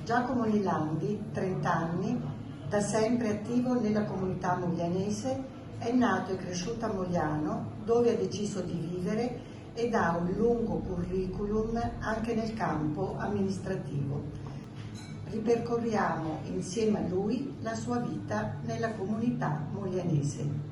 Giacomo Nilandi, 30 anni, da sempre attivo nella comunità moglianese, è nato e cresciuto a Mogliano, dove ha deciso di vivere ed ha un lungo curriculum anche nel campo amministrativo. Ripercorriamo insieme a lui la sua vita nella comunità moglianese.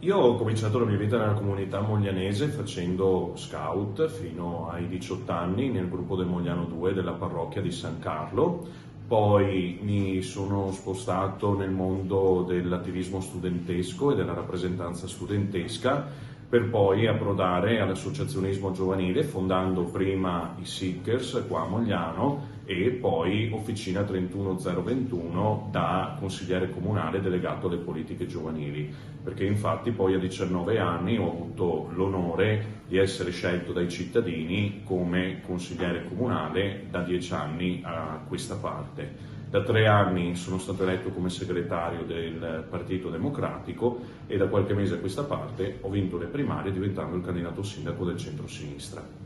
Io ho cominciato la mia vita nella comunità moglianese facendo scout fino ai 18 anni nel gruppo del Mogliano 2 della parrocchia di San Carlo. Poi mi sono spostato nel mondo dell'attivismo studentesco e della rappresentanza studentesca per poi approdare all'associazionismo giovanile fondando prima i Seekers qua a Mogliano e poi Officina 31021 da consigliere comunale delegato alle politiche giovanili, perché infatti poi a 19 anni ho avuto l'onore di essere scelto dai cittadini come consigliere comunale da 10 anni a questa parte. Da 3 anni sono stato eletto come segretario del Partito Democratico e da qualche mese a questa parte ho vinto le primarie diventando il candidato sindaco del centro-sinistra.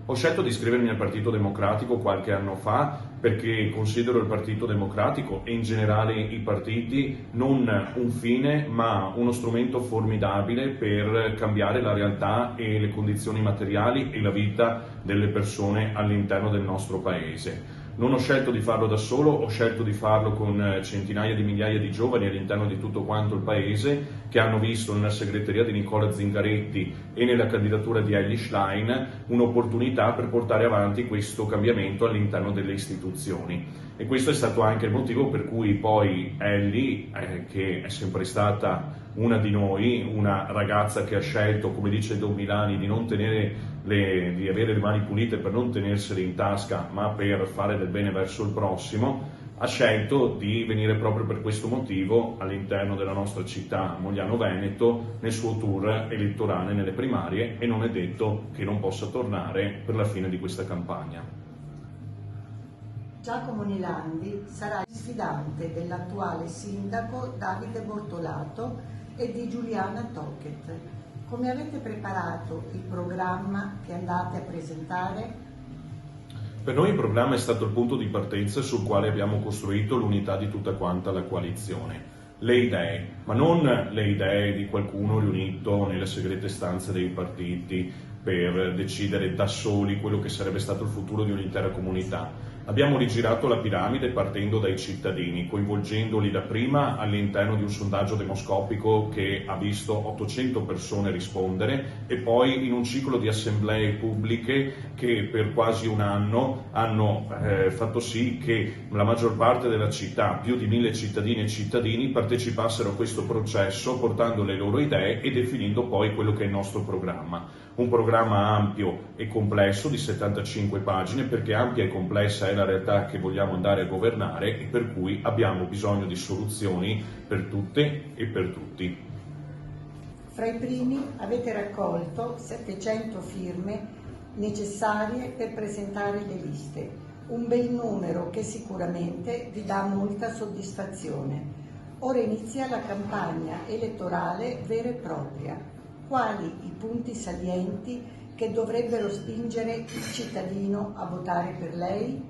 Ho scelto di iscrivermi al Partito Democratico qualche anno fa perché considero il Partito Democratico e in generale i partiti non un fine ma uno strumento formidabile per cambiare la realtà e le condizioni materiali e la vita delle persone all'interno del nostro Paese. Non ho scelto di farlo da solo, ho scelto di farlo con centinaia di migliaia di giovani all'interno di tutto quanto il Paese che hanno visto nella segreteria di Nicola Zingaretti e nella candidatura di Elly Schlein un'opportunità per portare avanti questo cambiamento all'interno delle istituzioni. E questo è stato anche il motivo per cui poi Elly, che è sempre stata una di noi, una ragazza che ha scelto, come dice Don Milani, di avere le mani pulite per non tenersele in tasca ma per fare del bene verso il prossimo, ha scelto di venire proprio per questo motivo all'interno della nostra città Mogliano Veneto nel suo tour elettorale nelle primarie e non è detto che non possa tornare per la fine di questa campagna. Giacomo Nilandi sarà il sfidante dell'attuale sindaco Davide Bortolato e di Giuliana Tocchet. Come avete preparato il programma che andate a presentare? Per noi il programma è stato il punto di partenza sul quale abbiamo costruito l'unità di tutta quanta la coalizione. Le idee, ma non le idee di qualcuno riunito nelle segrete stanze dei partiti per decidere da soli quello che sarebbe stato il futuro di un'intera comunità. Abbiamo rigirato la piramide partendo dai cittadini, coinvolgendoli dapprima all'interno di un sondaggio demoscopico che ha visto 800 persone rispondere e poi in un ciclo di assemblee pubbliche che per quasi un anno hanno fatto sì che la maggior parte della città, più di 1000 cittadine e cittadini, partecipassero a questo processo portando le loro idee e definendo poi quello che è il nostro programma. Un programma ampio e complesso di 75 pagine perché ampia e complessa è la realtà che vogliamo andare a governare e per cui abbiamo bisogno di soluzioni per tutte e per tutti. Fra i primi avete raccolto 700 firme necessarie per presentare le liste, un bel numero che sicuramente vi dà molta soddisfazione. Ora inizia la campagna elettorale vera e propria. Quali i punti salienti che dovrebbero spingere il cittadino a votare per lei?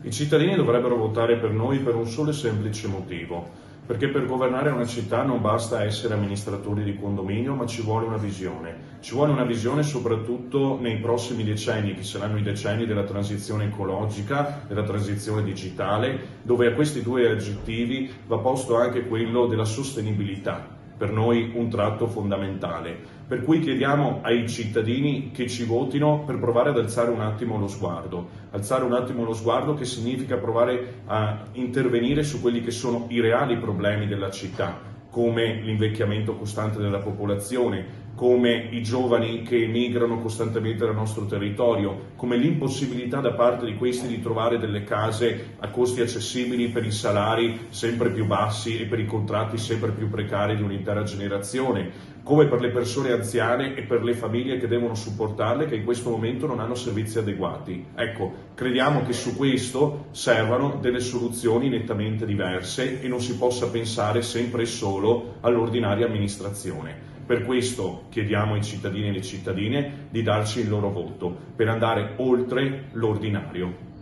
I cittadini dovrebbero votare per noi per un solo e semplice motivo, perché per governare una città non basta essere amministratori di condominio, ma ci vuole una visione. Ci vuole una visione soprattutto nei prossimi decenni, che saranno i decenni della transizione ecologica, della transizione digitale, dove a questi due aggettivi va posto anche quello della sostenibilità. Per noi un tratto fondamentale, per cui chiediamo ai cittadini che ci votino per provare ad alzare un attimo lo sguardo che significa provare a intervenire su quelli che sono i reali problemi della città, come l'invecchiamento costante della popolazione, come i giovani che emigrano costantemente dal nostro territorio, come l'impossibilità da parte di questi di trovare delle case a costi accessibili per i salari sempre più bassi e per i contratti sempre più precari di un'intera generazione, come per le persone anziane e per le famiglie che devono supportarle che in questo momento non hanno servizi adeguati. Ecco, crediamo che su questo servano delle soluzioni nettamente diverse e non si possa pensare sempre e solo all'ordinaria amministrazione. Per questo chiediamo ai cittadini e alle cittadine di darci il loro voto, per andare oltre l'ordinario.